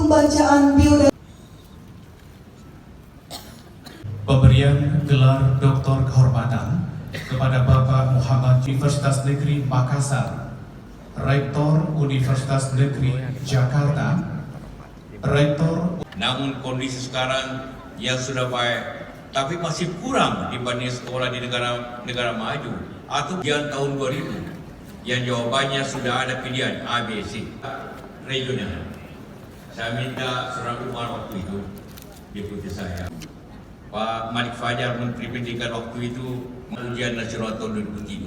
Pembacaan biodata. Pemberian gelar Doktor Kehormatan kepada Bapak Muhammad Universitas Negeri Makassar, Rektor Universitas Negeri Jakarta, Rektor. Namun kondisi sekarang yang sudah baik, tapi masih kurang dibanding sekolah di negara maju atau ujian tahun 2000 yang jawabannya sudah ada pilihan A, B, C regional. Saya minta surat dukungan waktu itu diikuti saya. Pak Malik Fajar, Menteri Pendidikan waktu itu, ujian nasional tahun 2003.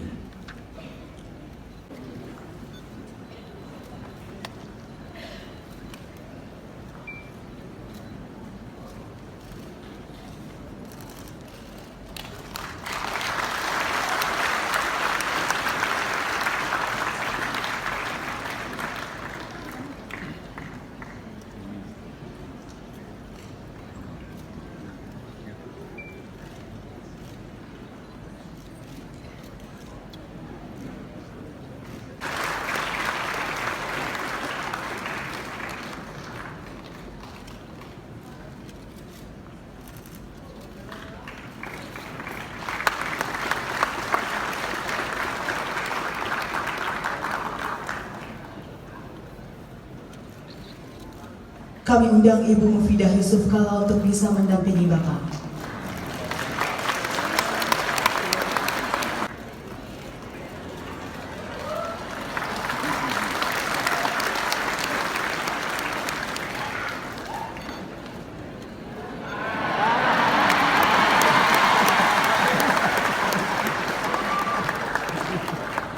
Kami undang Ibu Mufidah Yusuf Kala untuk bisa mendampingi Bapak.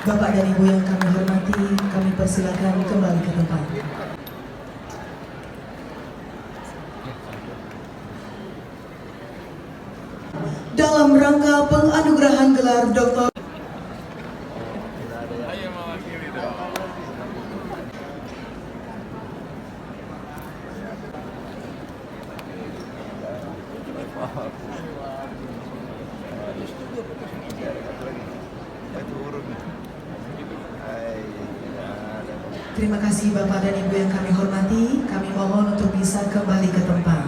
Bapak dan Ibu yang kami hormati, kami persilakan kembali ke tempat. Dalam rangka penganugerahan gelar Doktor Terima kasih Bapak dan Ibu yang kami hormati, kami mohon untuk bisa kembali ke tempat.